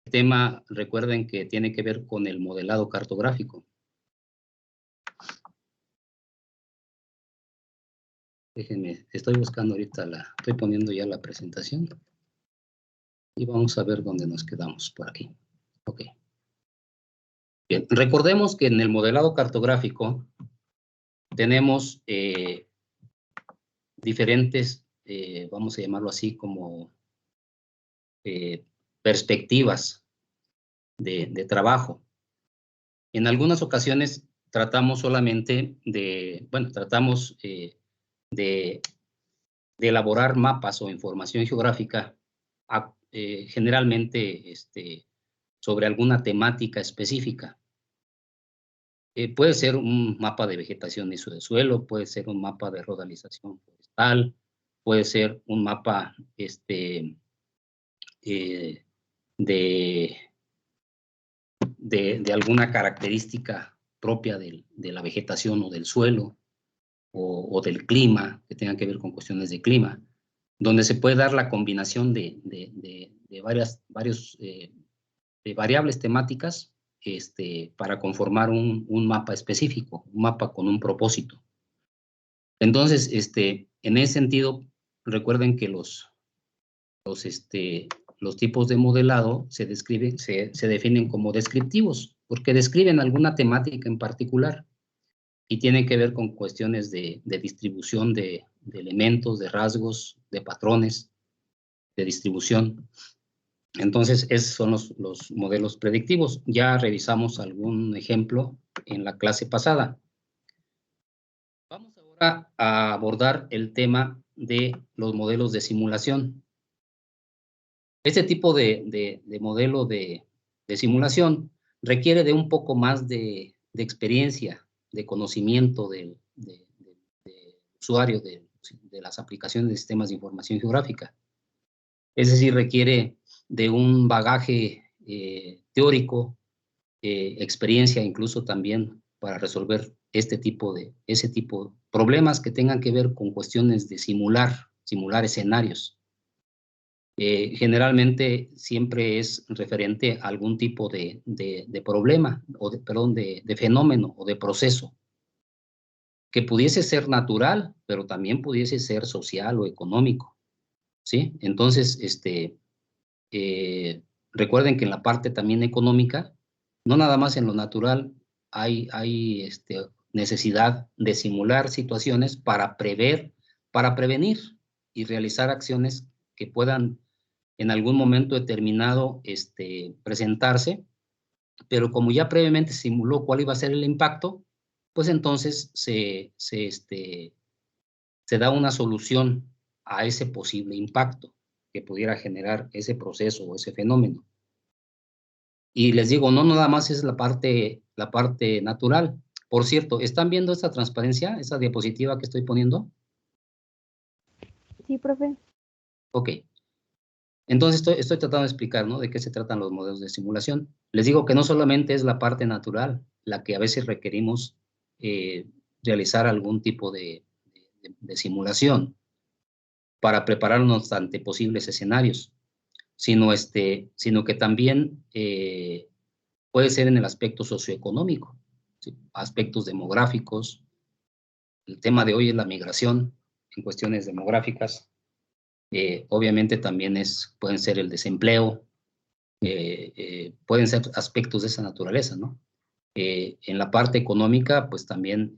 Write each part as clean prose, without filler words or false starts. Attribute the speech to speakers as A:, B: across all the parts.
A: tema, recuerden que tiene que ver con el modelado cartográfico. Déjenme, estoy buscando ahorita estoy poniendo ya la presentación. Y vamos a ver dónde nos quedamos por aquí. Ok. Bien, recordemos que en el modelado cartográfico tenemos diferentes, vamos a llamarlo así, como perspectivas de trabajo. En algunas ocasiones tratamos solamente tratamos de elaborar mapas o información geográfica, generalmente sobre alguna temática específica. Puede ser un mapa de vegetación y suelo, puede ser un mapa de rodalización forestal, puede ser un mapa de alguna característica propia de la vegetación o del suelo o del clima, que tenga que ver con cuestiones de clima, donde se puede dar la combinación de variables temáticas para conformar un mapa específico, un mapa con un propósito. Entonces, en ese sentido, recuerden que los tipos de modelado se definen como descriptivos, porque describen alguna temática en particular y tienen que ver con cuestiones de distribución de elementos, de rasgos, de patrones, de distribución. Entonces, esos son los modelos predictivos. Ya revisamos algún ejemplo en la clase pasada. Vamos ahora a abordar el tema de los modelos de simulación. Este tipo de modelo de simulación requiere de un poco más de experiencia, de conocimiento del usuario de las aplicaciones de sistemas de información geográfica. Es decir, requiere de un bagaje teórico, experiencia incluso también para resolver ese tipo de problemas que tengan que ver con cuestiones de simular escenarios. Generalmente siempre es referente a algún tipo de problema, de fenómeno o de proceso, que pudiese ser natural, pero también pudiese ser social o económico, ¿sí? Entonces, recuerden que en la parte también económica, no nada más en lo natural, hay necesidad de simular situaciones para prevenir y realizar acciones que puedan en algún momento determinado presentarse, pero como ya previamente simuló cuál iba a ser el impacto, pues entonces se da una solución a ese posible impacto que pudiera generar ese proceso o ese fenómeno. Y les digo, no nada más es la parte natural. Por cierto, ¿están viendo esta transparencia, esa diapositiva que estoy poniendo?
B: Sí, profe.
A: Ok. Entonces estoy tratando de explicar, ¿no?, de qué se tratan los modelos de simulación. Les digo que no solamente es la parte natural la que a veces requerimos realizar algún tipo de simulación para prepararnos ante posibles escenarios, sino que también puede ser en el aspecto socioeconómico, ¿sí?, aspectos demográficos. El tema de hoy es la migración en cuestiones demográficas. Obviamente también pueden ser el desempleo, pueden ser aspectos de esa naturaleza, ¿no? En la parte económica, pues también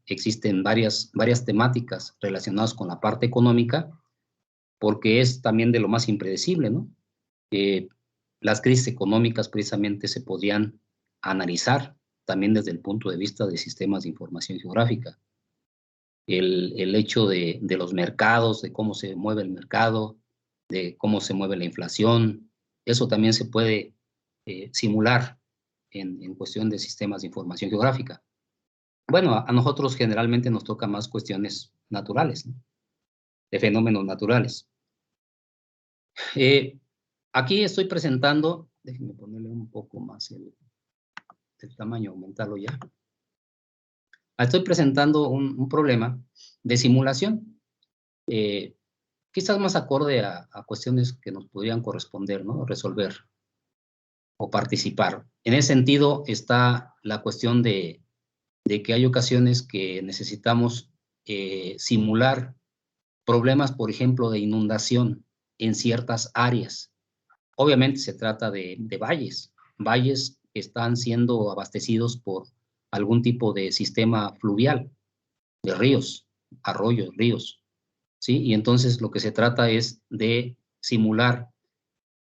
A: existen varias temáticas relacionadas con la parte económica, porque es también de lo más impredecible, ¿no? Las crisis económicas precisamente se podrían analizar también desde el punto de vista de sistemas de información geográfica. El hecho de los mercados, de cómo se mueve el mercado, de cómo se mueve la inflación, eso también se puede simular en cuestión de sistemas de información geográfica. Bueno, a nosotros generalmente nos toca más cuestiones naturales, ¿no?, de fenómenos naturales. Aquí estoy presentando, déjenme ponerle un poco más el tamaño, aumentarlo ya. Estoy presentando un problema de simulación, quizás más acorde a cuestiones que nos podrían corresponder, ¿no?, resolver. o participar. En ese sentido está la cuestión de que hay ocasiones que necesitamos simular problemas, por ejemplo, de inundación en ciertas áreas. Obviamente se trata de valles que están siendo abastecidos por algún tipo de sistema fluvial, de ríos, arroyos, ríos, ¿sí? Y entonces lo que se trata es de simular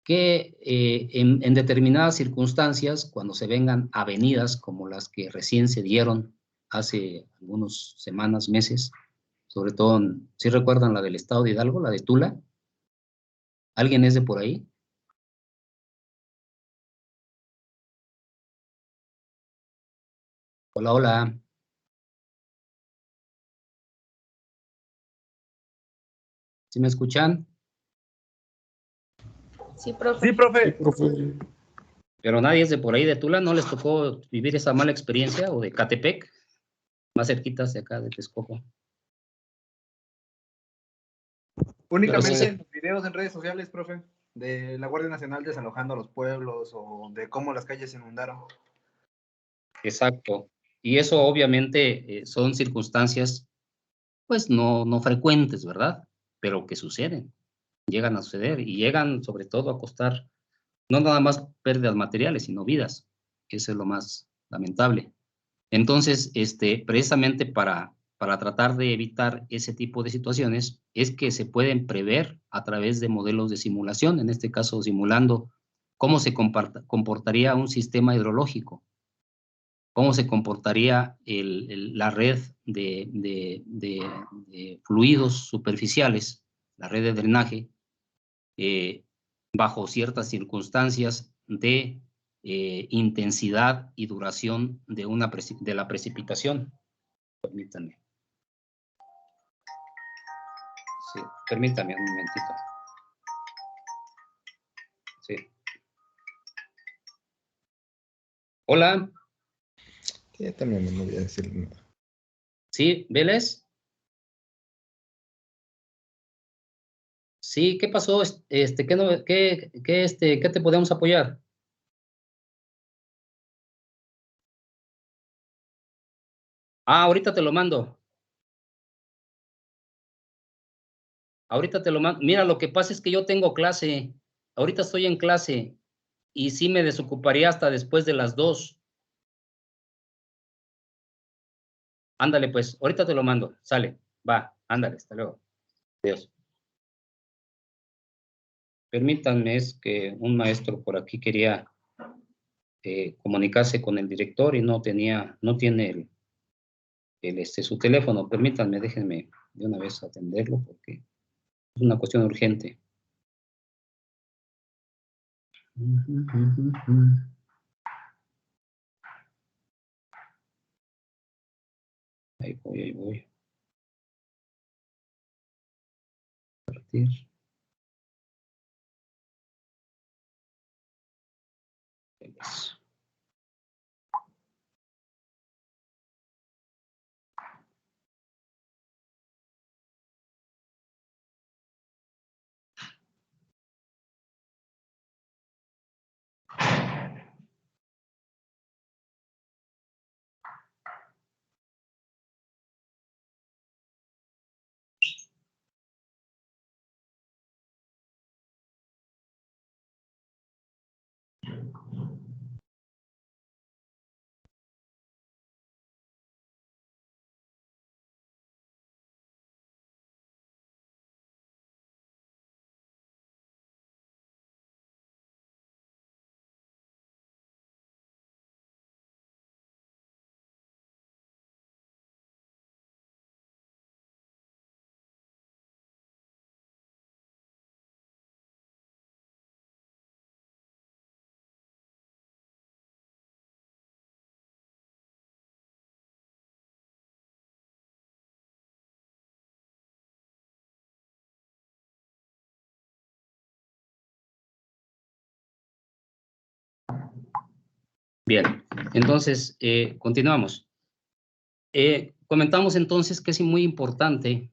A: que en determinadas circunstancias, cuando se vengan avenidas como las que recién se dieron hace algunas semanas, meses, sobre todo, ¿sí recuerdan la del estado de Hidalgo, la de Tula? ¿Alguien es de por ahí? Hola, hola. ¿Sí me escuchan?
B: Sí, profe.
C: Sí, profe.
D: Sí, profe.
A: Pero nadie es de por ahí de Tula, ¿no les tocó vivir esa mala experiencia? ¿O de Catepec? Más cerquitas de acá, de Texcoco.
C: Únicamente
A: sí.
C: en los videos en redes sociales, profe, de la Guardia Nacional desalojando a los pueblos o de cómo las calles se inundaron.
A: Exacto. Y eso obviamente son circunstancias, pues no frecuentes, ¿verdad? Pero que suceden, llegan a suceder y llegan sobre todo a costar no nada más pérdidas materiales, sino vidas. Eso es lo más lamentable. Entonces, precisamente para tratar de evitar ese tipo de situaciones, es que se pueden prever a través de modelos de simulación, en este caso simulando cómo se comportaría un sistema hidrológico, cómo se comportaría la red de fluidos superficiales, la red de drenaje, bajo ciertas circunstancias de intensidad y duración de la precipitación. Permítanme. Sí, permítame un momentito. Sí. Hola.
D: Sí, también no voy a decir nada.
A: Sí, Vélez. Sí, ¿qué pasó? ¿Qué te podemos apoyar? Ah, ahorita te lo mando. Ahorita te lo mando. Mira, lo que pasa es que yo tengo clase. Ahorita estoy en clase y sí me desocuparía hasta después de las 2. Ándale, pues, ahorita te lo mando. Sale, va, ándale, hasta luego. Adiós. Permítanme, es que un maestro por aquí quería comunicarse con el director y no tiene su teléfono. Permítanme, déjenme de una vez atenderlo porque es una cuestión urgente. Ahí voy. Partir. Bien, entonces continuamos. Comentamos entonces que es muy importante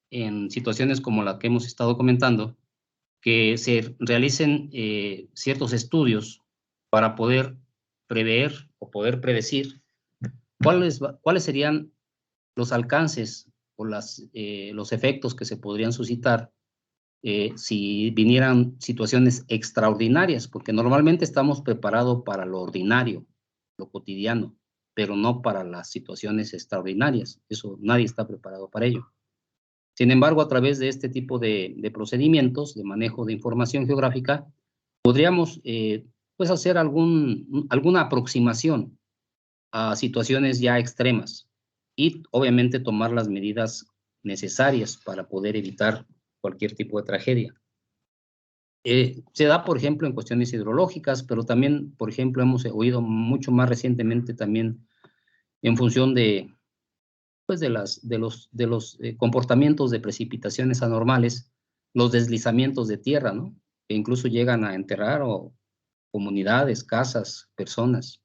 A: en situaciones como la que hemos estado comentando, que se realicen ciertos estudios para poder prever o poder predecir cuáles serían los alcances o los efectos que se podrían suscitar si vinieran situaciones extraordinarias, porque normalmente estamos preparados para lo ordinario, lo cotidiano, pero no para las situaciones extraordinarias. Eso, nadie está preparado para ello. Sin embargo, a través de este tipo de procedimientos de manejo de información geográfica, podríamos pues hacer alguna aproximación a situaciones ya extremas y obviamente tomar las medidas necesarias para poder evitar cualquier tipo de tragedia. Se da, por ejemplo, en cuestiones hidrológicas, pero también, por ejemplo, hemos oído mucho más recientemente también en función de los comportamientos de precipitaciones anormales, los deslizamientos de tierra, ¿no? Que incluso llegan a enterrar comunidades, casas, personas.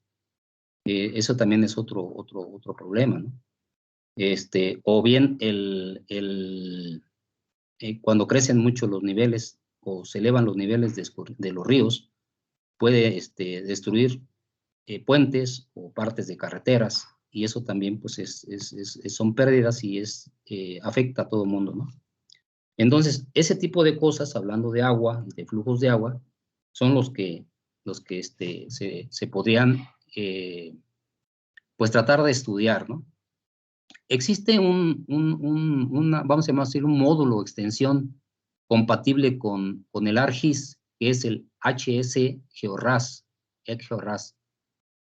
A: Eso también es otro problema, ¿no? O bien cuando crecen mucho los niveles o se elevan los niveles de los ríos, puede destruir puentes o partes de carreteras, y eso también pues son pérdidas y afecta a todo el mundo, ¿no? Entonces, ese tipo de cosas, hablando de agua, de flujos de agua, son los que se podrían pues tratar de estudiar, ¿no? Existe vamos a llamar así, un módulo, extensión compatible con el ARGIS, que es el HS GeoRAS, ECGeoRAS.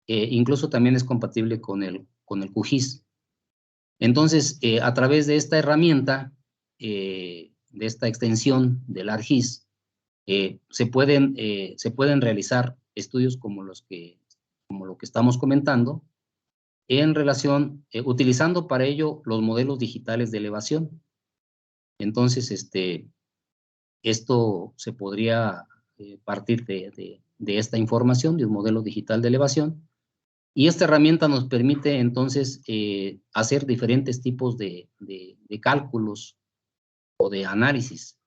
A: Incluso también es compatible con el QGIS. Entonces, a través de esta herramienta, de esta extensión del ARGIS, se pueden realizar estudios como lo que estamos comentando, en relación, utilizando para ello los modelos digitales de elevación. Entonces, esto se podría partir de esta información, de un modelo digital de elevación, y esta herramienta nos permite entonces hacer diferentes tipos de cálculos o de análisis.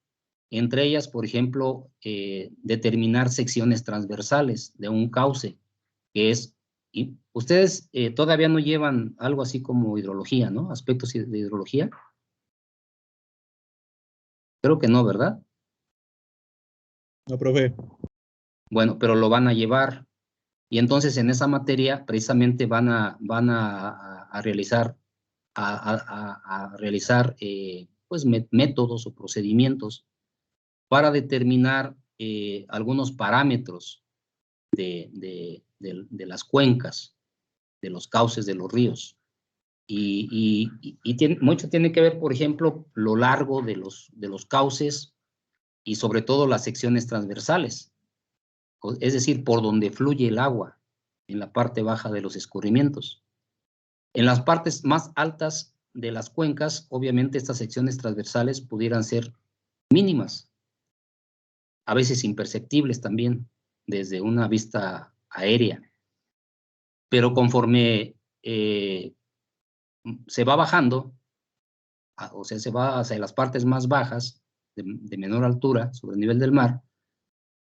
A: Entre ellas, por ejemplo, determinar secciones transversales de un cauce, que es. Y ustedes todavía no llevan algo así como hidrología, ¿no? Aspectos de hidrología. Creo que no, ¿verdad?
E: No, profe.
A: Bueno, pero lo van a llevar. Y entonces en esa materia precisamente van a realizar, pues métodos o procedimientos para determinar algunos parámetros de las cuencas, de los cauces de los ríos. Y mucho tiene que ver, por ejemplo, lo largo de los cauces y sobre todo las secciones transversales, es decir, por donde fluye el agua, en la parte baja de los escurrimientos. En las partes más altas de las cuencas, obviamente estas secciones transversales pudieran ser mínimas, a veces imperceptibles también, desde una vista aérea. Pero conforme se va bajando, o sea, se va hacia las partes más bajas, de menor altura, sobre el nivel del mar,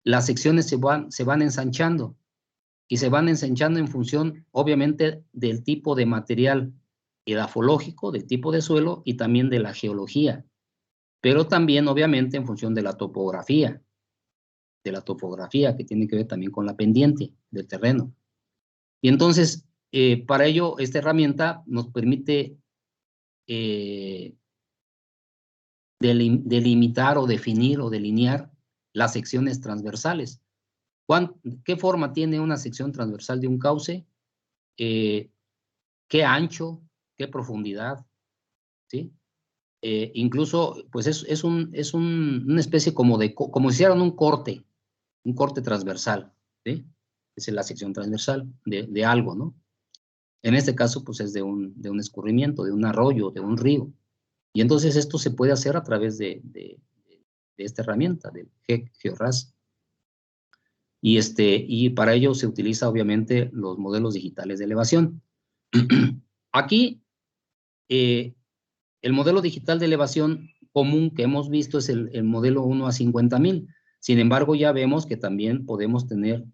A: las secciones se van ensanchando, y se van ensanchando en función, obviamente, del tipo de material edafológico, del tipo de suelo, y también de la geología, pero también, obviamente, en función de la topografía que tiene que ver también con la pendiente del terreno. Y entonces, para ello, esta herramienta nos permite delimitar o definir o delinear las secciones transversales. ¿Qué forma tiene una sección transversal de un cauce? ¿Qué ancho? ¿Qué profundidad? ¿Sí? Incluso, pues es una especie como si hicieran un corte transversal, ¿sí? Esa es la sección transversal de algo, ¿no? En este caso, pues es de un escurrimiento, de un arroyo, de un río. Y entonces esto se puede hacer a través de esta herramienta, del GeoRAS. Y para ello se utiliza, obviamente, los modelos digitales de elevación. Aquí, el modelo digital de elevación común que hemos visto es el modelo 1 a 50,000. Sin embargo, ya vemos que también podemos tener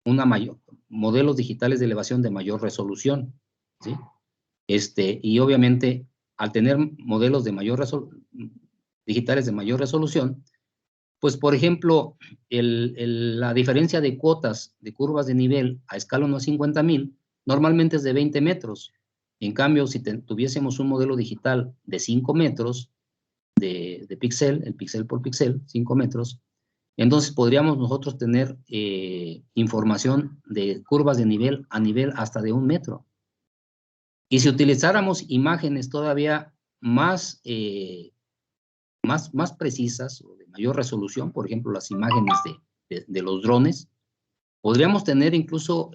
A: modelos digitales de elevación de mayor resolución, ¿sí? Y obviamente, al tener modelos de digitales de mayor resolución, pues, por ejemplo, la diferencia de cuotas de curvas de nivel a escala 1 a 50,000 normalmente es de 20 metros. En cambio, si tuviésemos un modelo digital de 5 metros de píxel, el píxel por píxel, 5 metros, entonces podríamos nosotros tener información de curvas de nivel a nivel hasta de 1 metro. Y si utilizáramos imágenes todavía más precisas o de mayor resolución, por ejemplo, las imágenes de los drones, podríamos tener incluso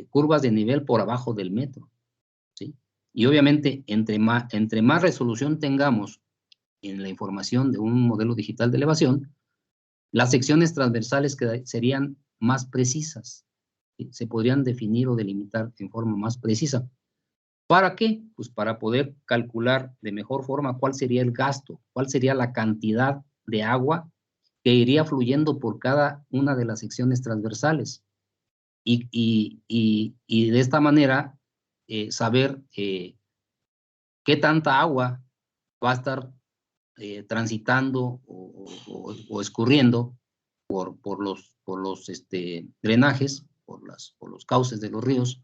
A: curvas de nivel por abajo del metro, ¿sí? Y obviamente, entre más resolución tengamos en la información de un modelo digital de elevación, las secciones transversales serían más precisas, ¿sí? Se podrían definir o delimitar en forma más precisa. ¿Para qué? Pues para poder calcular de mejor forma cuál sería el gasto, cuál sería la cantidad de agua que iría fluyendo por cada una de las secciones transversales. Y de esta manera saber qué tanta agua va a estar transitando o escurriendo por los drenajes, por los cauces de los ríos,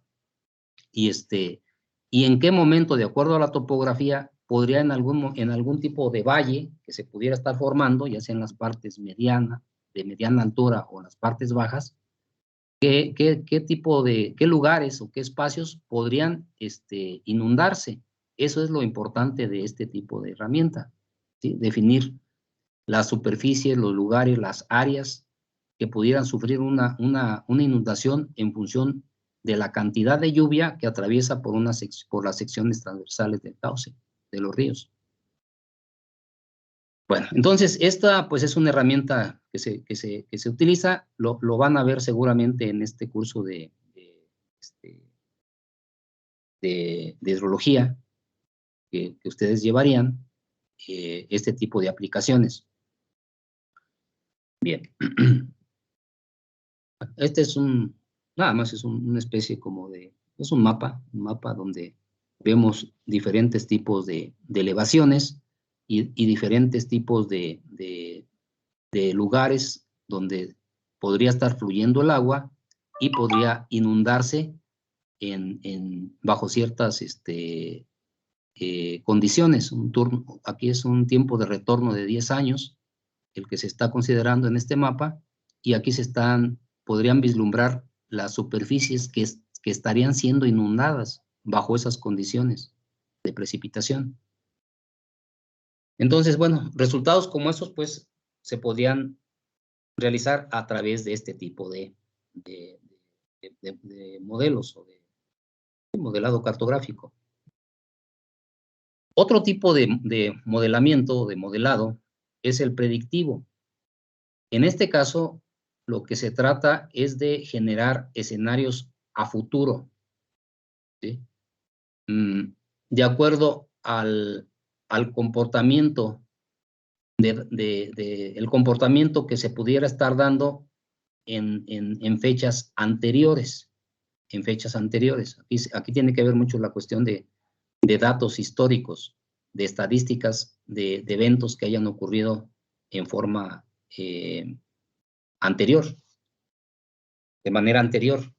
A: y en qué momento, de acuerdo a la topografía, podría en algún tipo de valle que se pudiera estar formando, ya sea en las partes de mediana altura o en las partes bajas, qué lugares o qué espacios podrían inundarse. Eso es lo importante de este tipo de herramienta, ¿sí? Definir las superficies, los lugares, las áreas que pudieran sufrir una inundación en función de la cantidad de lluvia que atraviesa por las secciones transversales del cauce de los ríos. Bueno, entonces esta pues es una herramienta que se utiliza, lo van a ver seguramente en este curso de hidrología que ustedes llevarían, este tipo de aplicaciones. Bien. Este es nada más es una especie como es un mapa donde vemos diferentes tipos de elevaciones y diferentes tipos de lugares donde podría estar fluyendo el agua y podría inundarse bajo ciertas condiciones. Aquí es un tiempo de retorno de 10 años, el que se está considerando en este mapa, y aquí podrían vislumbrar las superficies que estarían siendo inundadas bajo esas condiciones de precipitación. Entonces, bueno, resultados como esos, pues, se podrían realizar a través de este tipo de modelos o de modelado cartográfico. Otro tipo de modelamiento o de modelado es el predictivo. En este caso, lo que se trata es de generar escenarios a futuro, ¿sí? De acuerdo al comportamiento el comportamiento que se pudiera estar dando en fechas anteriores. Aquí tiene que ver mucho la cuestión de datos históricos, de estadísticas, de eventos que hayan ocurrido en forma anterior, de manera anterior.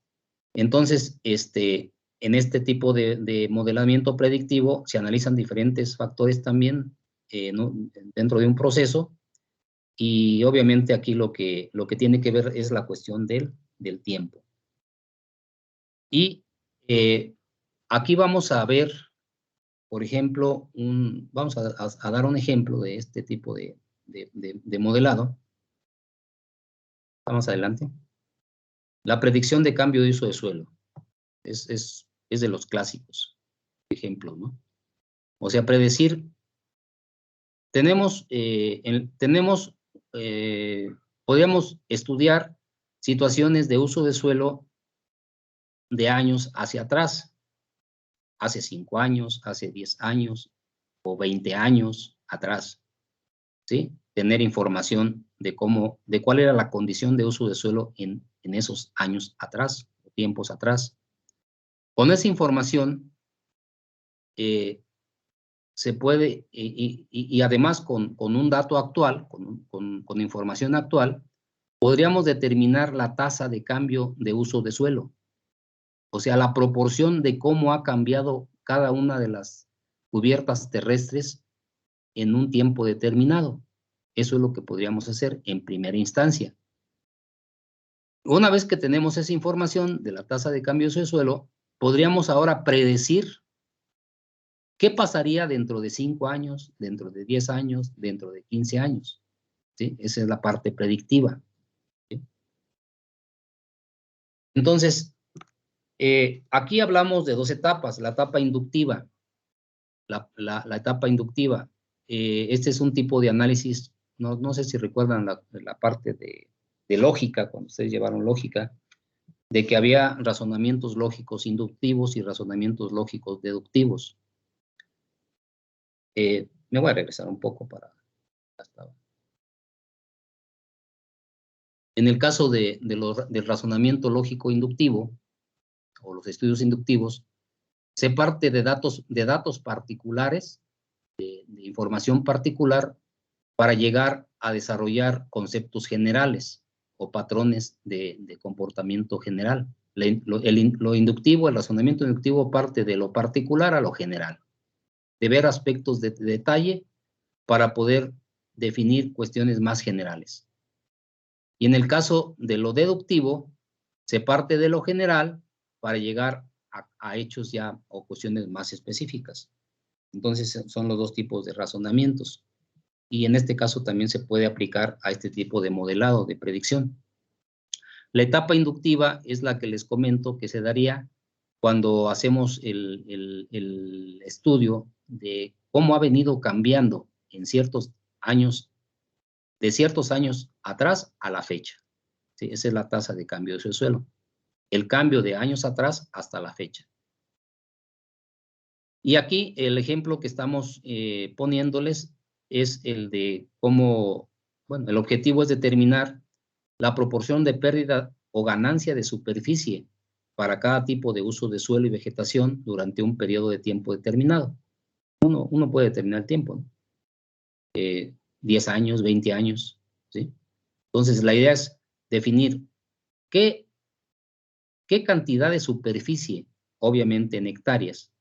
A: Entonces, en este tipo de modelamiento predictivo se analizan diferentes factores también dentro de un proceso, y obviamente aquí lo que tiene que ver es la cuestión del tiempo. Y aquí vamos a ver, por ejemplo, vamos a dar un ejemplo de este tipo de modelado. Vamos adelante. La predicción de cambio de uso de suelo. Es de los clásicos ejemplos, ¿no? O sea, predecir, podríamos estudiar situaciones de uso de suelo de años hacia atrás, hace 5 años, hace 10 años o 20 años atrás, ¿sí? Tener información de cuál era la condición de uso de suelo en esos años atrás, tiempos atrás. Con esa información se puede, y además con un dato actual, con información actual, podríamos determinar la tasa de cambio de uso de suelo. O sea, la proporción de cómo ha cambiado cada una de las cubiertas terrestres en un tiempo determinado. Eso es lo que podríamos hacer en primera instancia. Una vez que tenemos esa información de la tasa de cambio de uso de suelo, podríamos ahora predecir qué pasaría dentro de 5 años, dentro de 10 años, dentro de 15 años. ¿Sí? Esa es la parte predictiva. ¿Sí? Entonces, aquí hablamos de 2 etapas. La etapa inductiva. La etapa inductiva. Este es un tipo de análisis, no sé si recuerdan la parte de lógica, cuando ustedes llevaron lógica, de que había razonamientos lógicos inductivos y razonamientos lógicos deductivos. Me voy a regresar un poco para... En el caso del razonamiento lógico inductivo, o los estudios inductivos, se parte de datos particulares, de información particular, para llegar a desarrollar conceptos generales o patrones de comportamiento general. Lo inductivo, el razonamiento inductivo parte de lo particular a lo general, de ver aspectos de detalle para poder definir cuestiones más generales. Y en el caso de lo deductivo, se parte de lo general para llegar a hechos ya o cuestiones más específicas. Entonces son los 2 tipos de razonamientos. Y en este caso también se puede aplicar a este tipo de modelado de predicción. La etapa inductiva es la que les comento que se daría cuando hacemos el estudio de cómo ha venido cambiando en ciertos años, de ciertos años atrás a la fecha. ¿Sí? Esa es la tasa de cambio de uso de suelo. El cambio de años atrás hasta la fecha. Y aquí el ejemplo que estamos poniéndoles es el de cómo, bueno, el objetivo es determinar la proporción de pérdida o ganancia de superficie para cada tipo de uso de suelo y vegetación durante un periodo de tiempo determinado. Uno puede determinar el tiempo, ¿no? 10 años, 20 años, ¿sí? Entonces, la idea es definir qué cantidad de superficie, obviamente en hectáreas,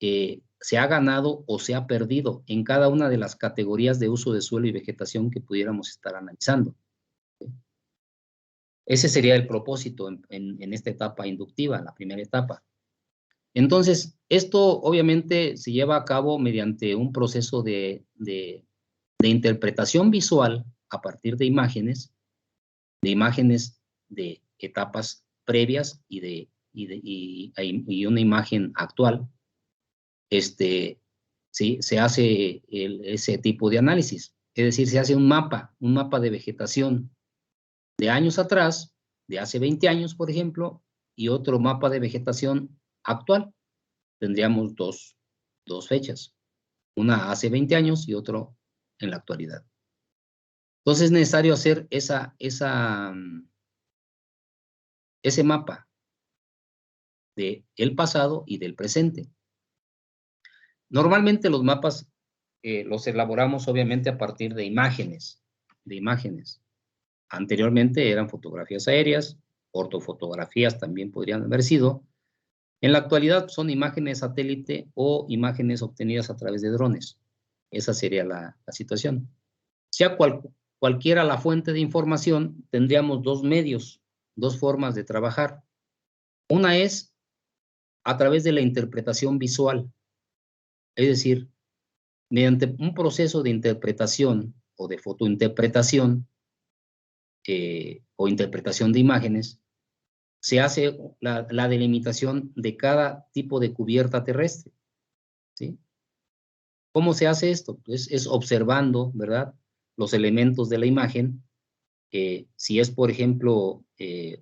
A: se ha ganado o se ha perdido en cada una de las categorías de uso de suelo y vegetación que pudiéramos estar analizando. Ese sería el propósito en esta etapa inductiva, la primera etapa. Entonces, esto obviamente se lleva a cabo mediante un proceso de interpretación visual a partir de imágenes de etapas previas y una imagen actual. ¿Sí? Se hace ese tipo de análisis. Es decir, se hace un mapa de vegetación de años atrás, de hace 20 años, por ejemplo, y otro mapa de vegetación actual. Tendríamos dos fechas, una hace 20 años y otro en la actualidad. Entonces es necesario hacer ese mapa del pasado y del presente. Normalmente los mapas los elaboramos obviamente a partir de imágenes. Anteriormente eran fotografías aéreas, ortofotografías también podrían haber sido. En la actualidad son imágenes satélite o imágenes obtenidas a través de drones. Esa sería la situación. Sea cualquiera la fuente de información, tendríamos 2 medios, 2 formas de trabajar. Una es a través de la interpretación visual. Es decir, mediante un proceso de interpretación o de fotointerpretación o interpretación de imágenes, se hace la delimitación de cada tipo de cubierta terrestre. ¿Sí? ¿Cómo se hace esto? Pues es observando, ¿verdad?, los elementos de la imagen. Si es, por ejemplo,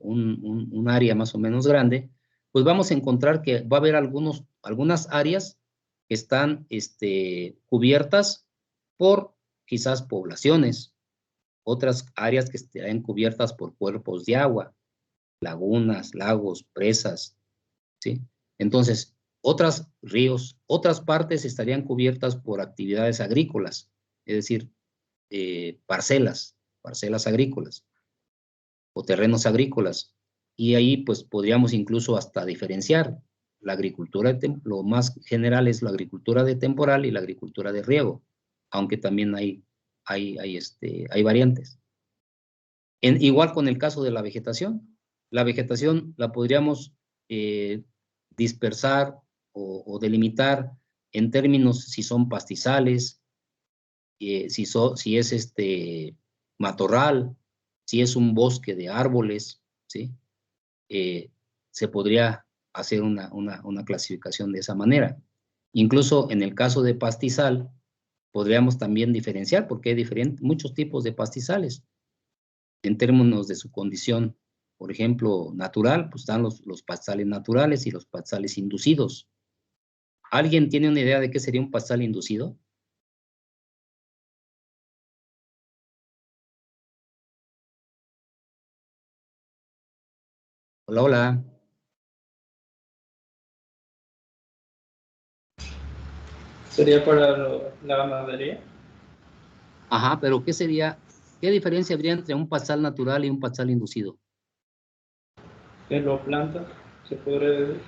A: un área más o menos grande, pues vamos a encontrar que va a haber algunas áreas que están cubiertas por quizás poblaciones, otras áreas que estarían cubiertas por cuerpos de agua, lagunas, lagos, presas, ¿sí? Entonces, otros ríos, otras partes estarían cubiertas por actividades agrícolas, es decir, parcelas agrícolas o terrenos agrícolas. Y ahí pues podríamos incluso hasta diferenciar la agricultura, lo más general es la agricultura de temporal y la agricultura de riego, aunque también hay variantes. Igual con el caso de la vegetación la podríamos dispersar o delimitar en términos si son pastizales, si es matorral, si es un bosque de árboles, ¿sí? Se podría hacer una clasificación de esa manera. Incluso en el caso de pastizal, podríamos también diferenciar, porque hay muchos tipos de pastizales. En términos de su condición, por ejemplo, natural, pues están los pastizales naturales y los pastizales inducidos. ¿Alguien tiene una idea de qué sería un pastizal inducido? Hola, hola.
F: ¿Sería para la ganadería?
A: Ajá, pero ¿qué diferencia habría entre un pastizal natural y un pastizal inducido?
F: Que lo plantan, se podría decir.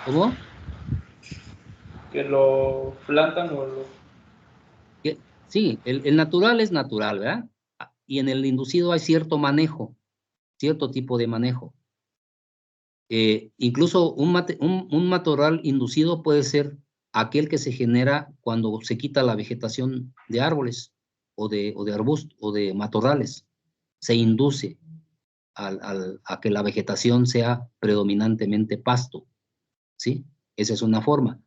A: ¿Cómo?
F: Que lo plantan o lo...
A: Sí, el natural es natural, ¿verdad? Y en el inducido hay cierto manejo, cierto tipo de manejo. Incluso un matorral inducido puede ser aquel que se genera cuando se quita la vegetación de árboles o de arbustos o de matorrales. Se induce a que la vegetación sea predominantemente pasto, ¿sí? Esa es una forma.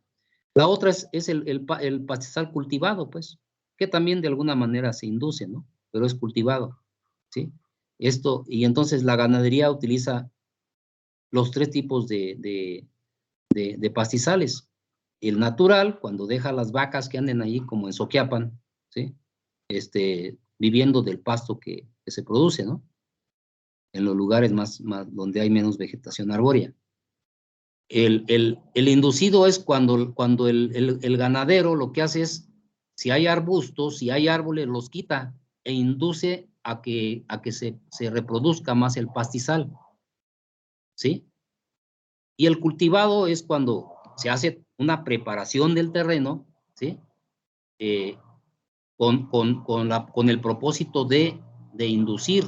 A: La otra es el pastizal cultivado, pues, que también de alguna manera se induce, ¿no? Pero es cultivado, ¿sí? Y entonces la ganadería utiliza los tres tipos de pastizales. El natural, cuando deja las vacas que anden ahí como en Soquiapan, ¿sí? Viviendo del pasto que se produce, ¿no? En los lugares más donde hay menos vegetación arbórea. El inducido es cuando el ganadero lo que hace es, si hay arbustos, si hay árboles, los quita e induce a que se reproduzca más el pastizal, ¿sí? Y el cultivado es cuando se hace una preparación del terreno, ¿sí? Con el propósito de inducir,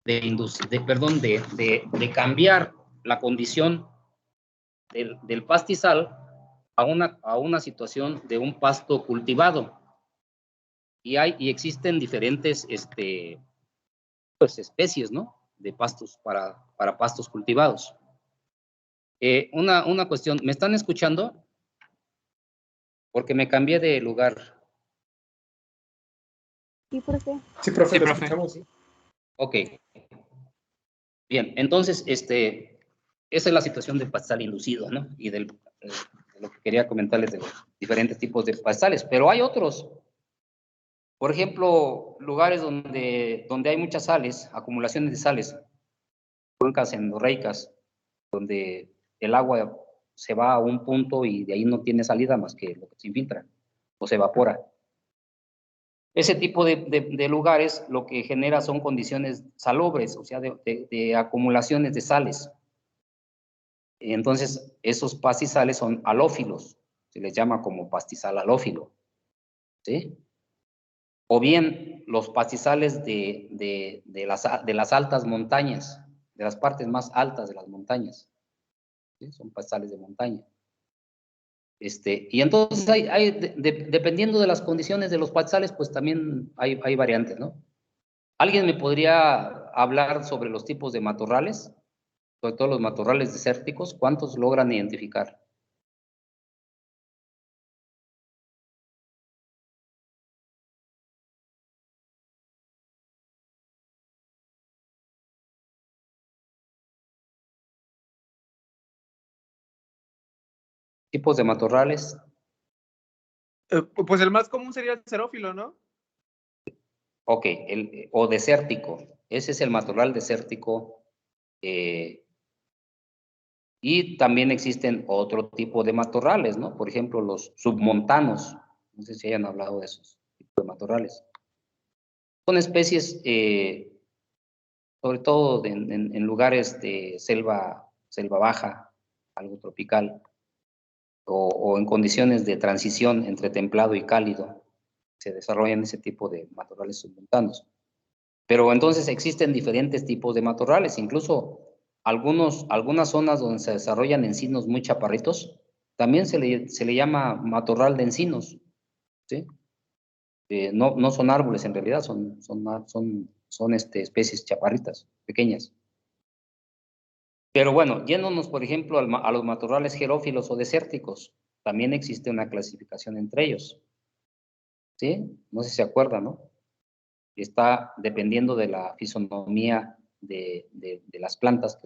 A: de cambiar la condición del pastizal a una situación de un pasto cultivado. Y existen diferentes pues, especies, ¿no? De pastos para pastos cultivados. Una cuestión, ¿me están escuchando? Porque me cambié de lugar.
B: Sí, profe.
D: Sí, profe,
C: Sí,
D: lo
C: profe.
D: escuchamos.
A: Ok. Bien, entonces, esa es la situación del pastizal inducido, ¿no? Y de lo que quería comentarles de los diferentes tipos de pastizales. Pero hay otros. Por ejemplo, lugares donde hay muchas sales, acumulaciones de sales, cuencas endorreicas, donde el agua se va a un punto y de ahí no tiene salida más que lo que se infiltra o se evapora. Ese tipo de lugares lo que genera son condiciones salobres, o sea, de acumulaciones de sales. Entonces, esos pastizales son halófilos, se les llama como pastizal halófilo, ¿sí? O bien los pastizales de las altas montañas, de las partes más altas de las montañas, ¿sí? Son pastizales de montaña. Y entonces dependiendo de las condiciones de los pastizales, pues también hay variantes, ¿no? ¿Alguien me podría hablar sobre los tipos de matorrales? Sobre todo los matorrales desérticos, ¿cuántos logran identificar? ¿Tipos de matorrales?
C: Pues el más común sería el xerófilo, ¿no?
A: Ok, o desértico. Ese es el matorral desértico. Y también existen otro tipo de matorrales, ¿no? Por ejemplo, los submontanos. No sé si hayan hablado de esos tipos de matorrales. Son especies, sobre todo en lugares de selva baja, algo tropical, o en condiciones de transición entre templado y cálido, se desarrollan ese tipo de matorrales submontanos. Pero entonces existen diferentes tipos de matorrales, incluso algunas zonas donde se desarrollan encinos muy chaparritos, también se le llama matorral de encinos, ¿sí? No son árboles en realidad, son especies chaparritas, pequeñas. Pero bueno, yéndonos, por ejemplo, a los matorrales xerófilos o desérticos, también existe una clasificación entre ellos, ¿sí? No sé si se acuerdan, ¿no? Está dependiendo de la fisonomía de las plantas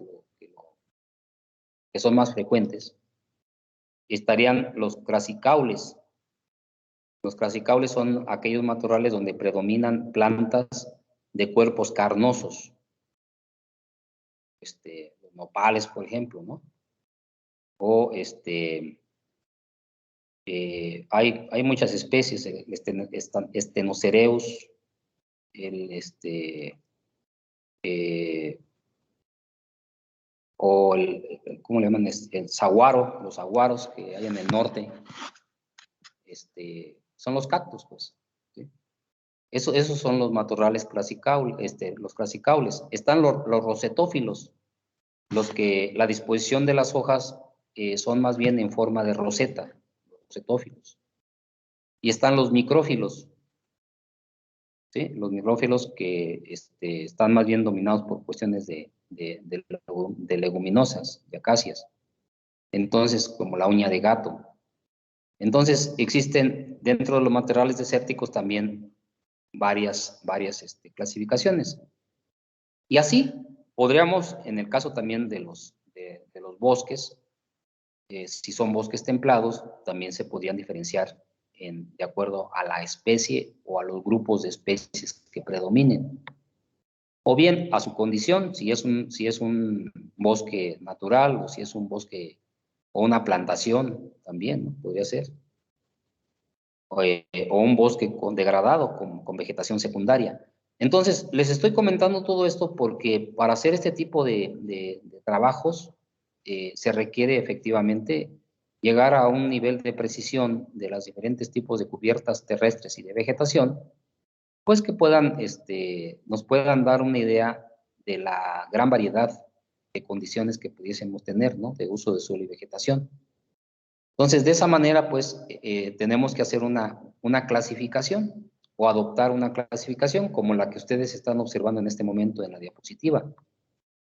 A: que son más frecuentes. Estarían los crasicaules. Los crasicaules son aquellos matorrales donde predominan plantas de cuerpos carnosos. Los nopales, por ejemplo, ¿no? O hay muchas especies, Stenocereus, o ¿cómo le llaman? El saguaro, los saguaros que hay en el norte, son los cactus, pues, ¿sí? Esos son los matorrales clasicaules, los clasicaules. Están los rosetófilos, los que la disposición de las hojas son más bien en forma de roseta, los rosetófilos. Y están los micrófilos, ¿sí? Los micrófilos que están más bien dominados por cuestiones de leguminosas, de acacias. Entonces, como la uña de gato. Entonces, existen dentro de los matorrales desérticos también varias clasificaciones. Y así podríamos, en el caso también de los bosques, si son bosques templados, también se podrían diferenciar de acuerdo a la especie o a los grupos de especies que predominen. O bien a su condición, si es un bosque natural o si es un bosque o una plantación también, ¿no? Podría ser. O un bosque degradado con vegetación secundaria. Entonces, les estoy comentando todo esto porque para hacer este tipo de trabajos se requiere efectivamente llegar a un nivel de precisión de los diferentes tipos de cubiertas terrestres y de vegetación, pues que nos puedan dar una idea de la gran variedad de condiciones que pudiésemos tener, ¿no? De uso de suelo y vegetación. Entonces, de esa manera, pues, tenemos que hacer una clasificación o adoptar una clasificación como la que ustedes están observando en este momento en la diapositiva.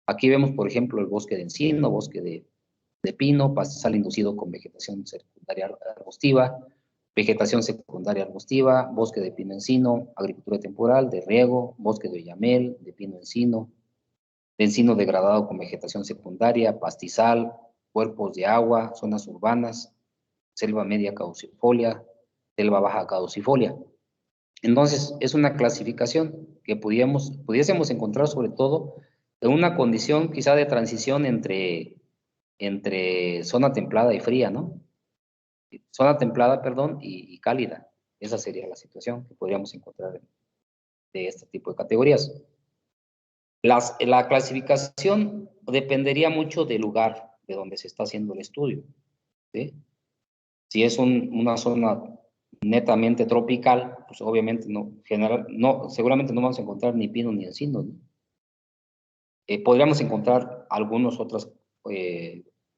A: Aquí vemos, por ejemplo, el bosque de encino, bosque de pino, pastizal inducido con vegetación secundaria arbustiva, vegetación secundaria arbustiva, bosque de pino encino, agricultura temporal, de riego, bosque de oyamel, de pino encino, de encino degradado con vegetación secundaria, pastizal, cuerpos de agua, zonas urbanas, selva media caducifolia, selva baja caducifolia. Entonces, es una clasificación que pudiésemos encontrar sobre todo en una condición quizá de transición entre zona templada y fría, ¿no? Zona templada, perdón, y cálida. Esa sería la situación que podríamos encontrar de este tipo de categorías. La clasificación dependería mucho del lugar de donde se está haciendo el estudio, ¿sí? Si es una zona netamente tropical, pues obviamente seguramente no vamos a encontrar ni pino ni encino, ¿no? Podríamos encontrar algunos otros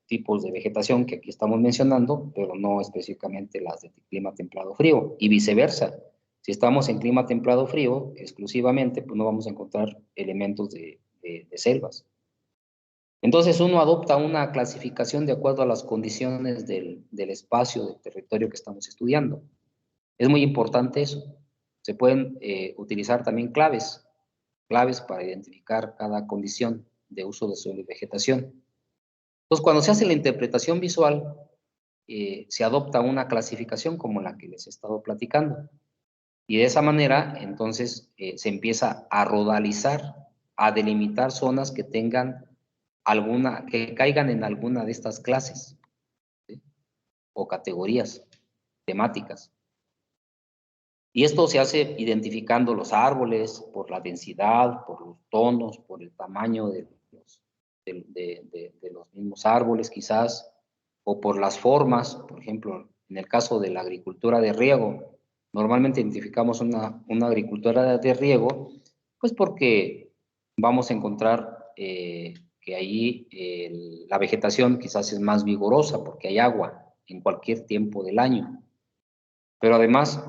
A: tipos de vegetación que aquí estamos mencionando, pero no específicamente las de clima templado-frío, y viceversa. Si estamos en clima templado-frío exclusivamente, pues no vamos a encontrar elementos de selvas. Entonces uno adopta una clasificación de acuerdo a las condiciones del espacio, del territorio que estamos estudiando. Es muy importante eso. Se pueden utilizar también claves para identificar cada condición de uso de suelo y vegetación. Entonces, cuando se hace la interpretación visual, se adopta una clasificación como la que les he estado platicando. Y de esa manera, entonces, se empieza a rodalizar, a delimitar zonas que tengan que caigan en alguna de estas clases, ¿sí? O categorías temáticas. Y esto se hace identificando los árboles por la densidad, por los tonos, por el tamaño de los mismos árboles quizás, o por las formas. Por ejemplo, en el caso de la agricultura de riego, normalmente identificamos una agricultura de riego, pues porque vamos a encontrar que ahí la vegetación quizás es más vigorosa porque hay agua en cualquier tiempo del año. Pero además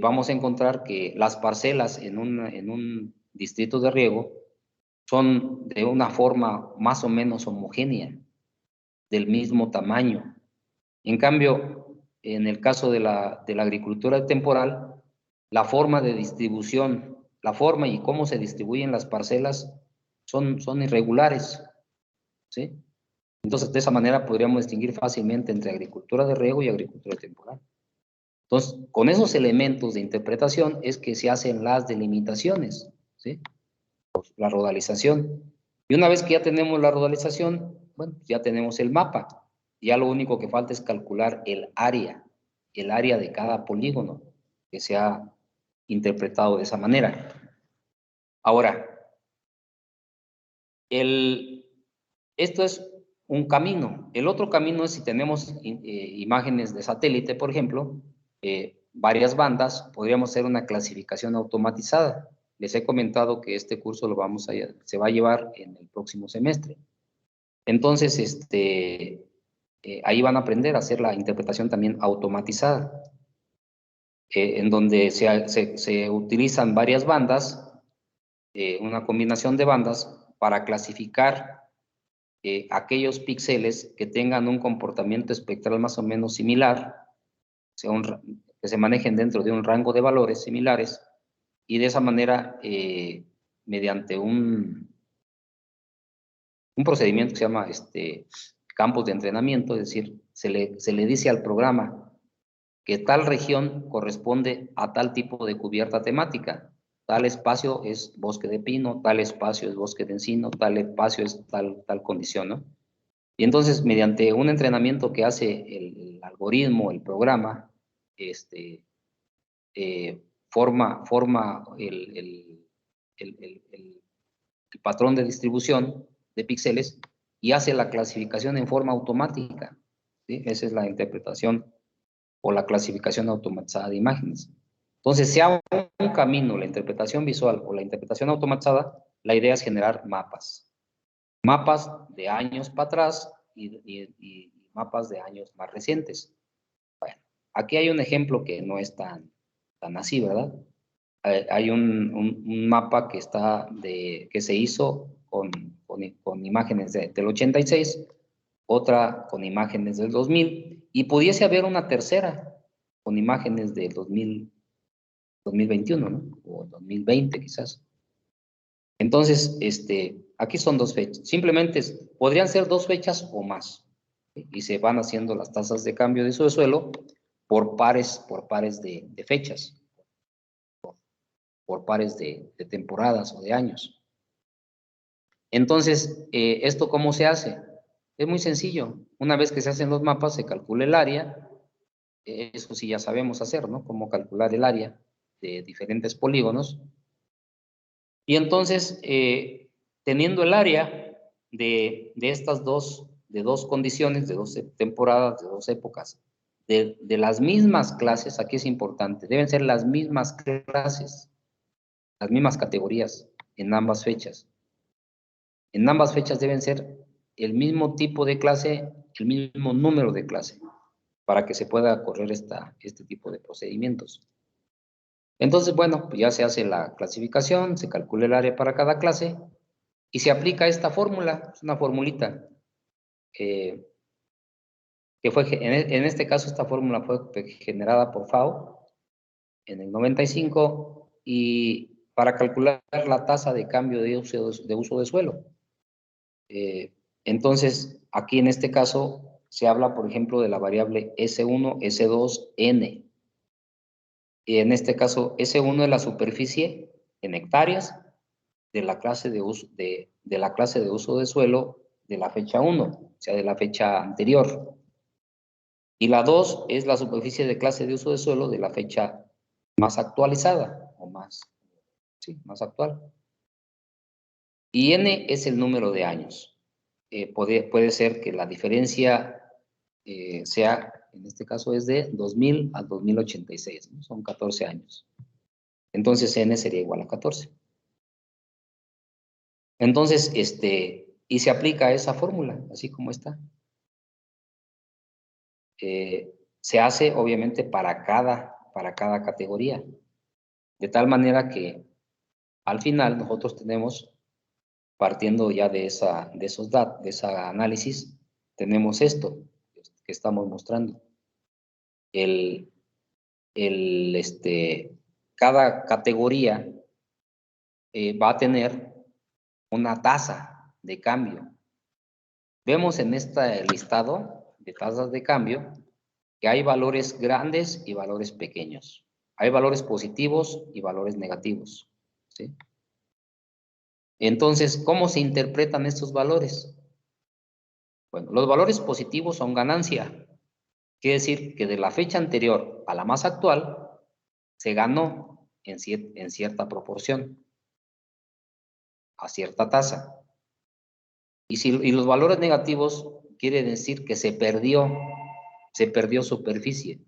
A: vamos a encontrar que las parcelas en un distrito de riego son de una forma más o menos homogénea, del mismo tamaño. En cambio, en el caso de la agricultura temporal, la forma de distribución, la forma y cómo se distribuyen las parcelas son irregulares, ¿sí? Entonces, de esa manera podríamos distinguir fácilmente entre agricultura de riego y agricultura temporal. Entonces, con esos elementos de interpretación es que se hacen las delimitaciones, ¿sí? La rodalización. Y una vez que ya tenemos la rodalización, bueno, ya tenemos el mapa. Ya lo único que falta es calcular el área de cada polígono que se ha interpretado de esa manera. Ahora, esto es un camino. El otro camino es si tenemos imágenes de satélite, por ejemplo, varias bandas, podríamos hacer una clasificación automatizada. Les he comentado que este curso se va a llevar en el próximo semestre. Entonces, ahí van a aprender a hacer la interpretación también automatizada, en donde se utilizan varias bandas, una combinación de bandas para clasificar aquellos píxeles que tengan un comportamiento espectral más o menos similar, que se manejen dentro de un rango de valores similares, y de esa manera, mediante un procedimiento que se llama campos de entrenamiento, es decir, se le dice al programa que tal región corresponde a tal tipo de cubierta temática. Tal espacio es bosque de pino, tal espacio es bosque de encino, tal espacio es tal condición, ¿no? Y entonces, mediante un entrenamiento que hace el algoritmo, el programa, forma el patrón de distribución de píxeles y hace la clasificación en forma automática, ¿sí? Esa es la interpretación o la clasificación automatizada de imágenes. Entonces, sea un camino, la interpretación visual o la interpretación automatizada, la idea es generar mapas. Mapas de años para atrás y mapas de años más recientes. Bueno, aquí hay un ejemplo que no es tan así, ¿verdad? Hay un mapa que se hizo con imágenes del 86, otra con imágenes del 2000, y pudiese haber una tercera con imágenes del 2021, ¿no? O 2020 quizás. Entonces, aquí son dos fechas. Simplemente podrían ser dos fechas o más, ¿sí? Y se van haciendo las tasas de cambio de uso de suelo por pares de fechas, por pares de temporadas o de años. Entonces, ¿esto cómo se hace? Es muy sencillo. Una vez que se hacen los mapas, se calcula el área. Eso sí ya sabemos hacer, ¿no? Cómo calcular el área de diferentes polígonos. Y entonces, teniendo el área de estas dos condiciones, de dos temporadas, de dos épocas, de las mismas clases, aquí es importante, deben ser las mismas clases, las mismas categorías en ambas fechas. En ambas fechas deben ser el mismo tipo de clase, el mismo número de clase, para que se pueda correr este tipo de procedimientos. Entonces, bueno, pues ya se hace la clasificación, se calcula el área para cada clase y se aplica esta fórmula, es una formulita, que fue, en este caso esta fórmula fue generada por FAO en el 95 y para calcular la tasa de cambio de uso de suelo. Entonces, aquí en este caso se habla, por ejemplo, de la variable S1, S2, N. Y en este caso, S1 es la superficie en hectáreas de la clase de uso de la clase de uso de suelo de la fecha 1, o sea, de la fecha anterior. Y la 2 es la superficie de clase de uso de suelo de la fecha más actualizada, o más, sí, más actual. Y N es el número de años. Puede ser que la diferencia sea, en este caso es de 2000 a 2086, ¿no? Son 14 años. Entonces N sería igual a 14. Entonces, y se aplica esa fórmula, así como está. Se hace, obviamente, para cada categoría. De tal manera que, al final, nosotros tenemos, partiendo ya de ese análisis, tenemos esto que estamos mostrando. Cada categoría va a tener una tasa de cambio. Vemos en este listado de tasas de cambio que hay valores grandes y valores pequeños. Hay valores positivos y valores negativos, ¿sí? Entonces, ¿cómo se interpretan estos valores? Bueno, los valores positivos son ganancia. Quiere decir que de la fecha anterior a la más actual, se ganó en cierta proporción, a cierta tasa. Y los valores negativos quiere decir que se perdió superficie.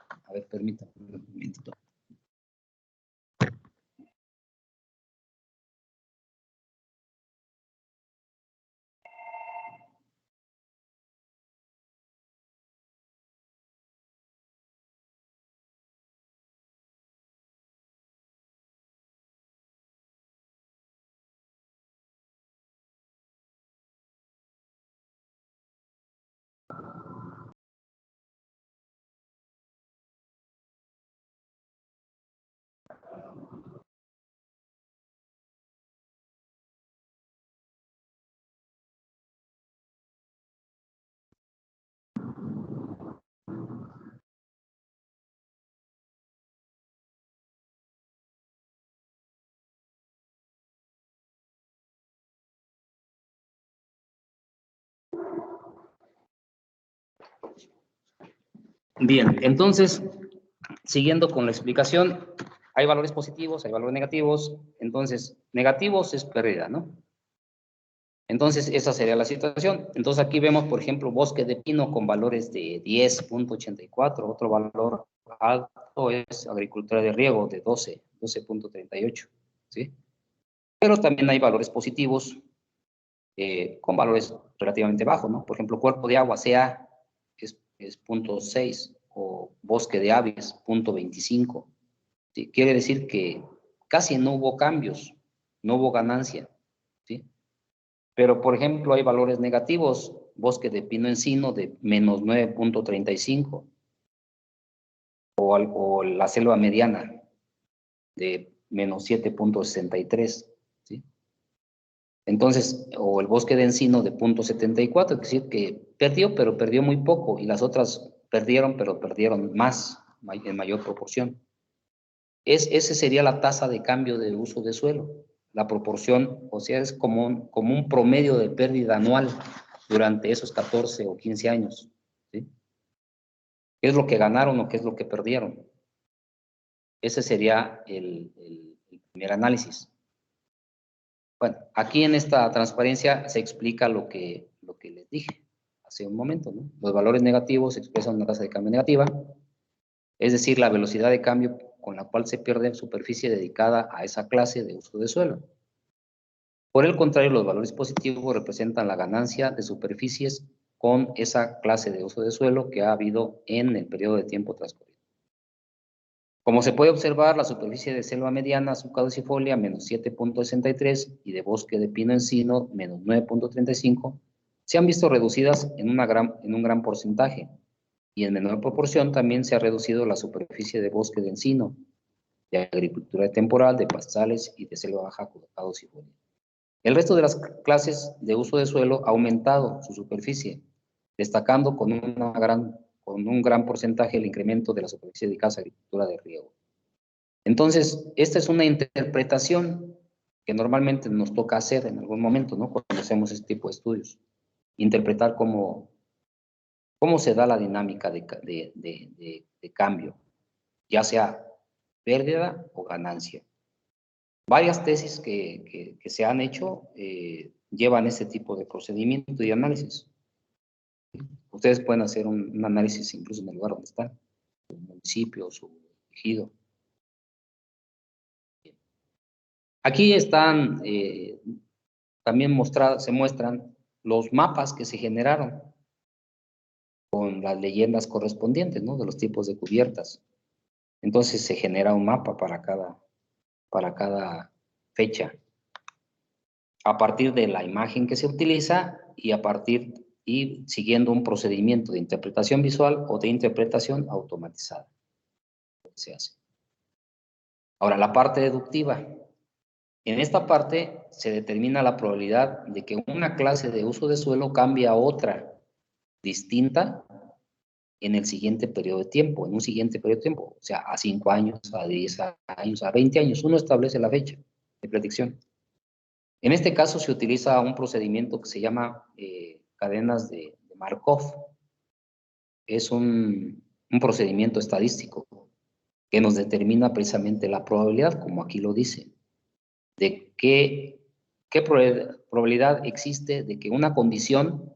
A: A ver, permítame un momentito. Bien, entonces, siguiendo con la explicación, hay valores positivos, hay valores negativos. Entonces, negativos es pérdida, ¿no? Entonces, esa sería la situación. Entonces, aquí vemos, por ejemplo, bosque de pino con valores de 10.84. Otro valor alto es agricultura de riego de 12.38, ¿sí? Pero también hay valores positivos con valores relativamente bajos, ¿no? Por ejemplo, cuerpo de agua, CA, es 0.6, o bosque de aves, 0.25. ¿Sí? Quiere decir que casi no hubo cambios, no hubo ganancia, ¿sí? Pero, por ejemplo, hay valores negativos, bosque de pino encino de menos 9.35, o la selva mediana de menos 7.63, ¿sí? Entonces, o el bosque de encino de 0.74, es decir, que perdió, pero perdió muy poco, y las otras perdieron, pero perdieron más, en mayor proporción. Ese sería la tasa de cambio de uso de suelo, la proporción, o sea, es como un promedio de pérdida anual durante esos 14 o 15 años, ¿sí? ¿Qué es lo que ganaron o qué es lo que perdieron? Ese sería el primer análisis. Bueno, aquí en esta transparencia se explica lo que les dije hace un momento, ¿no? Los valores negativos expresan una tasa de cambio negativa, es decir, la velocidad de cambio con la cual se pierde superficie dedicada a esa clase de uso de suelo. Por el contrario, los valores positivos representan la ganancia de superficies con esa clase de uso de suelo que ha habido en el periodo de tiempo transcurrido. Como se puede observar, la superficie de selva mediana subcaducifolia menos 7.63 y de bosque de pino encino menos 9.35 se han visto reducidas en un gran porcentaje, y en menor proporción también se ha reducido la superficie de bosque de encino, de agricultura temporal, de pastizales y de selva baja caducifolia. El resto de las clases de uso de suelo ha aumentado su superficie, destacando con con un gran porcentaje el incremento de la superficie dedicada a agricultura de riego. Entonces, esta es una interpretación que normalmente nos toca hacer en algún momento, ¿no? Cuando hacemos este tipo de estudios. Interpretar cómo se da la dinámica de cambio, ya sea pérdida o ganancia. Varias tesis que se han hecho llevan este tipo de procedimiento y análisis. Ustedes pueden hacer un análisis incluso en el lugar donde están, su municipio, su ejido. Aquí están también se muestran los mapas que se generaron con las leyendas correspondientes, ¿no? De los tipos de cubiertas. Entonces se genera un mapa para cada fecha, a partir de la imagen que se utiliza y siguiendo un procedimiento de interpretación visual o de interpretación automatizada. Se hace. Ahora, la parte deductiva. En esta parte se determina la probabilidad de que una clase de uso de suelo cambie a otra distinta en el siguiente periodo de tiempo, en un siguiente periodo de tiempo, o sea, a 5 años, a 10 años, a 20 años. Uno establece la fecha de predicción. En este caso se utiliza un procedimiento que se llama cadenas de Markov. Es un procedimiento estadístico que nos determina precisamente la probabilidad, como aquí lo dice, de qué probabilidad existe de que una condición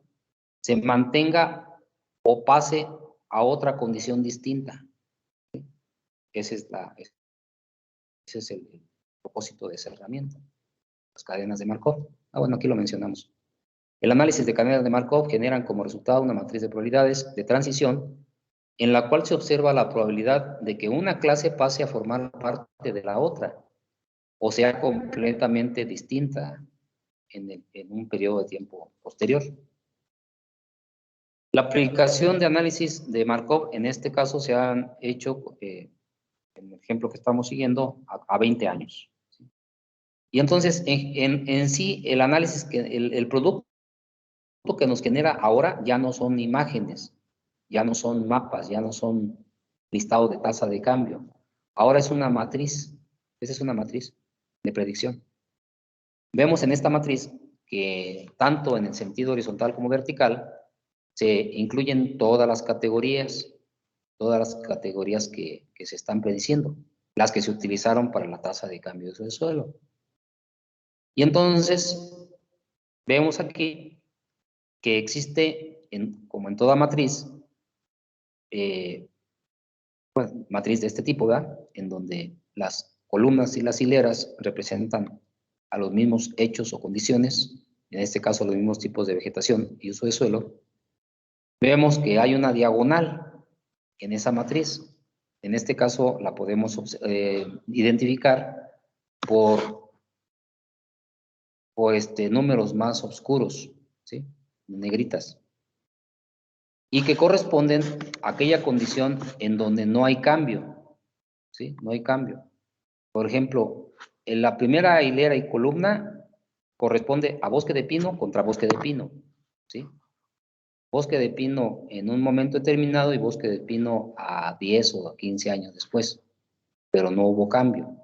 A: se mantenga o pase a otra condición distinta. Ese es el propósito de esa herramienta, las cadenas de Markov. Bueno, aquí lo mencionamos. El análisis de cadenas de Markov generan como resultado una matriz de probabilidades de transición en la cual se observa la probabilidad de que una clase pase a formar parte de la otra o sea completamente distinta en un periodo de tiempo posterior. La aplicación de análisis de Markov en este caso se han hecho, en el ejemplo que estamos siguiendo, a 20 años. Y entonces, en sí, el análisis, el producto que nos genera ahora ya no son imágenes, ya no son mapas, ya no son listados de tasa de cambio. Ahora es una matriz. Esa es una matriz de predicción. Vemos en esta matriz que tanto en el sentido horizontal como vertical se incluyen todas las categorías que se están prediciendo, las que se utilizaron para la tasa de cambio de uso de suelo. Y entonces vemos aquí que existe, como en toda matriz, pues, matriz de este tipo, ¿verdad? En donde las columnas y las hileras representan a los mismos hechos o condiciones, en este caso los mismos tipos de vegetación y uso de suelo. Vemos que hay una diagonal en esa matriz. En este caso la podemos identificar por números más oscuros, ¿sí? Negritas. Y que corresponden a aquella condición en donde no hay cambio, ¿sí? No hay cambio. Por ejemplo, en la primera hilera y columna corresponde a bosque de pino contra bosque de pino, ¿sí? Bosque de pino en un momento determinado y bosque de pino a 10 o a 15 años después, pero no hubo cambio,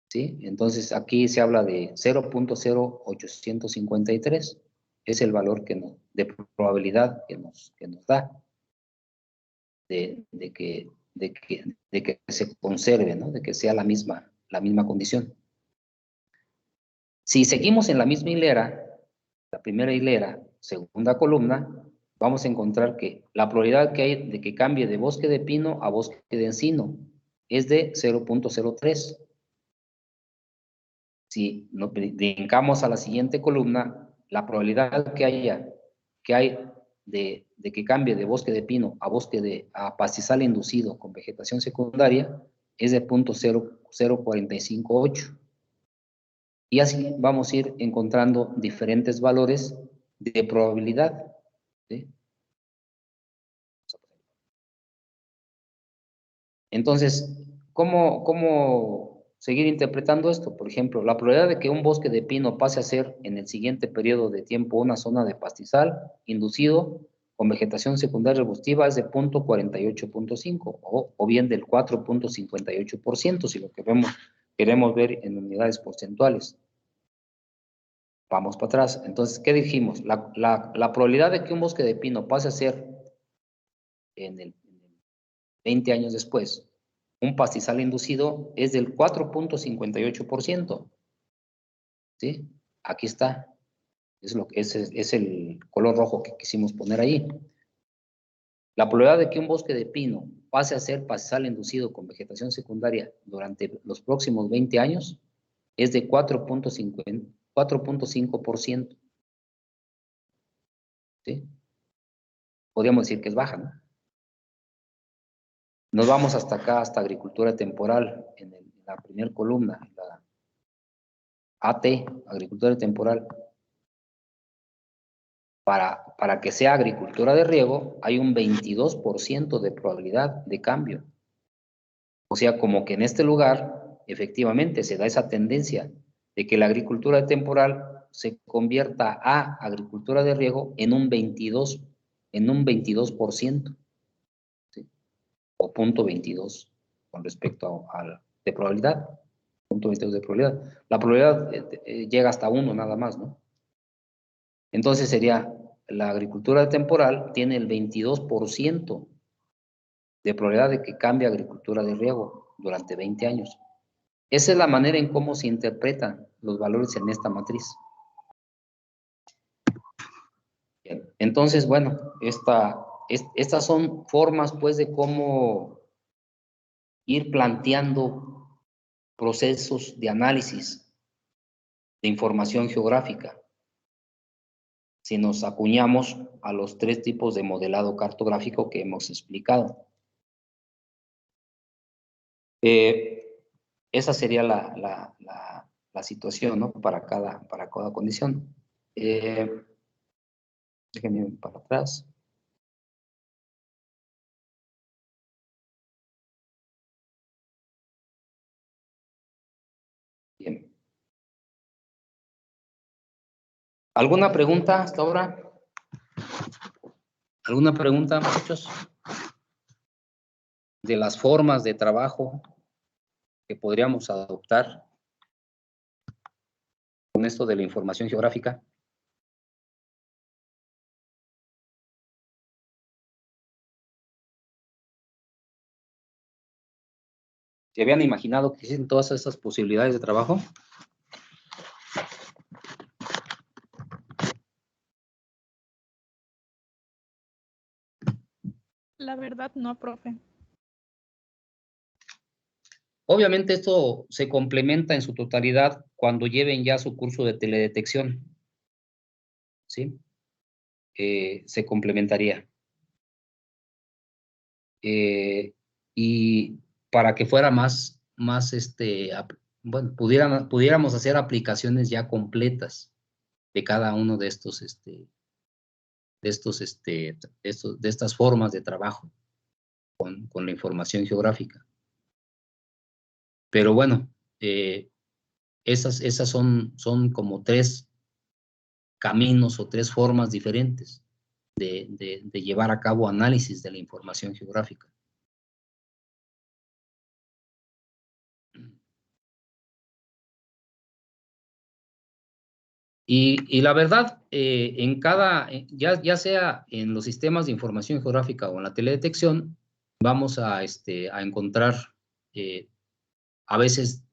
A: ¿sí? Entonces aquí se habla de 0.0853, es el valor de probabilidad que nos da de que se conserve, ¿no? De que sea la misma condición. Si seguimos en la misma hilera, la primera hilera, segunda columna, vamos a encontrar que la probabilidad que hay de que cambie de bosque de pino a bosque de encino es de 0.03. Si nos brincamos a la siguiente columna, la probabilidad que hay de que cambie de bosque de pino a pastizal inducido con vegetación secundaria es de 0.0458. Y así vamos a ir encontrando diferentes valores de probabilidad, ¿sí? Entonces, ¿cómo seguir interpretando esto? Por ejemplo, la probabilidad de que un bosque de pino pase a ser en el siguiente periodo de tiempo una zona de pastizal inducido con vegetación secundaria arbustiva es de 0.48.5 o bien del 4.58% si lo que queremos ver en unidades porcentuales. Vamos para atrás. Entonces, ¿qué dijimos? La probabilidad de que un bosque de pino pase a ser en el 20 años después un pastizal inducido es del 4.58%. ¿Sí? Aquí está. Es el color rojo que quisimos poner ahí. La probabilidad de que un bosque de pino pase a ser pastizal inducido con vegetación secundaria durante los próximos 20 años es de 4.5%. ¿Sí? Podríamos decir que es baja, ¿no? Nos vamos hasta acá, hasta agricultura temporal, en la primera columna, la AT, agricultura temporal. Para que sea agricultura de riego, hay un 22% de probabilidad de cambio. O sea, como que en este lugar, efectivamente, se da esa tendencia de que la agricultura temporal se convierta a agricultura de riego en un 22%, ¿sí? O 0.22 con respecto de probabilidad, 0.22 de probabilidad. La probabilidad llega hasta 1 nada más, ¿no? Entonces sería, la agricultura temporal tiene el 22% de probabilidad de que cambie a agricultura de riego durante 20 años. Esa es la manera en cómo se interpretan los valores en esta matriz. Bien. Entonces, bueno, estas son formas, pues, de cómo ir planteando procesos de análisis de información geográfica. Si nos acuñamos a los 3 tipos de modelado cartográfico que hemos explicado. Esa sería la situación, ¿no? Para cada condición. Déjenme ir para atrás. Bien. ¿Alguna pregunta hasta ahora? ¿Alguna pregunta, muchachos? De las formas de trabajo que podríamos adoptar con esto de la información geográfica. ¿Se habían imaginado que existen todas esas posibilidades de trabajo?
B: La verdad no, profe.
A: Obviamente esto se complementa en su totalidad cuando lleven ya su curso de teledetección. ¿Sí? Se complementaría. Y para que fuera más bueno, pudiéramos hacer aplicaciones ya completas de cada uno de estas formas de trabajo con la información geográfica. Pero bueno, esas son como 3 caminos o 3 formas diferentes de llevar a cabo análisis de la información geográfica. Y la verdad, ya sea en los sistemas de información geográfica o en la teledetección, vamos a encontrar a veces,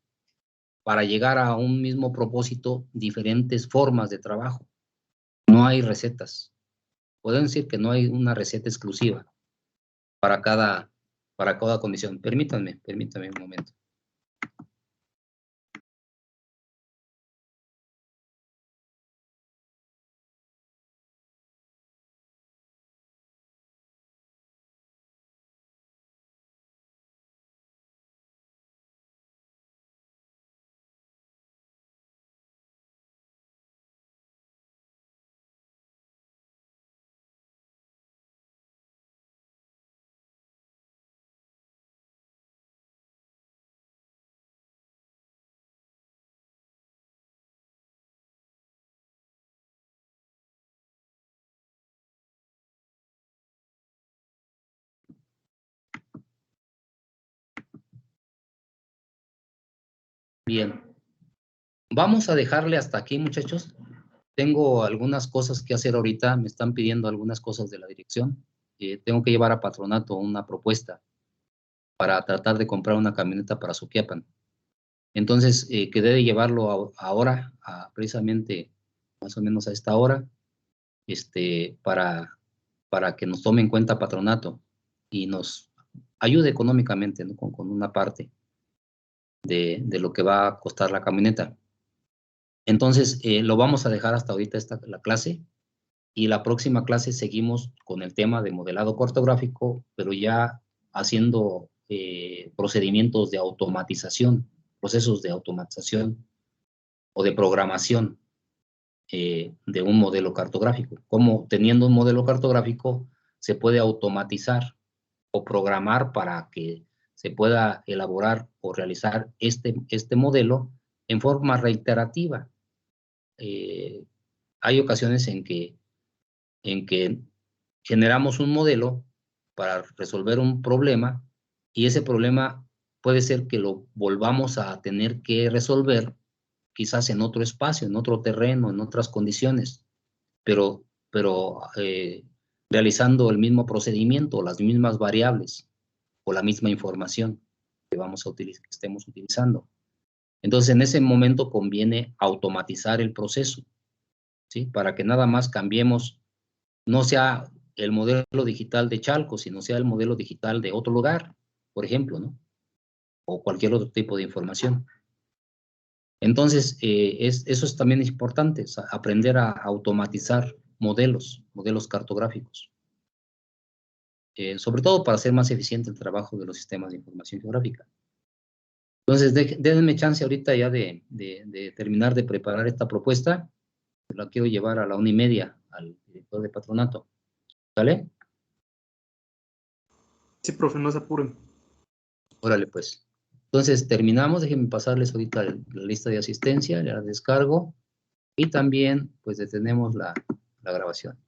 A: para llegar a un mismo propósito, diferentes formas de trabajo. No hay recetas. Podemos decir que no hay una receta exclusiva para cada condición. Permítanme un momento. Bien. Vamos a dejarle hasta aquí, muchachos. Tengo algunas cosas que hacer ahorita. Me están pidiendo algunas cosas de la dirección. Tengo que llevar a Patronato una propuesta para tratar de comprar una camioneta para Suquiapan. Entonces, quedé de llevarlo ahora, precisamente más o menos a esta hora, para que nos tome en cuenta Patronato y nos ayude económicamente, ¿no? con una parte de lo que va a costar la camioneta. Entonces, lo vamos a dejar hasta ahorita la clase, y la próxima clase seguimos con el tema de modelado cartográfico, pero ya haciendo procedimientos de automatización, procesos de automatización o de programación de un modelo cartográfico. Como teniendo un modelo cartográfico se puede automatizar o programar para que se pueda elaborar o realizar este modelo en forma reiterativa. Hay ocasiones en que generamos un modelo para resolver un problema, y ese problema puede ser que lo volvamos a tener que resolver quizás en otro espacio, en otro terreno, en otras condiciones, pero realizando el mismo procedimiento, las mismas variables o la misma información que estemos utilizando. Entonces, en ese momento conviene automatizar el proceso, ¿sí? Para que nada más cambiemos, no sea el modelo digital de Chalco, sino sea el modelo digital de otro lugar, por ejemplo, ¿no? O cualquier otro tipo de información. Entonces, eso es también importante, aprender a automatizar modelos cartográficos, sobre todo para hacer más eficiente el trabajo de los sistemas de información geográfica. Entonces, déjenme chance ahorita ya de terminar de preparar esta propuesta. La quiero llevar a la 1:30 al director de Patronato. ¿Sale?
C: Sí, profe, no se apuren.
A: Órale, pues. Entonces, terminamos. Déjenme pasarles ahorita la lista de asistencia, la descargo, y también, pues, detenemos la grabación.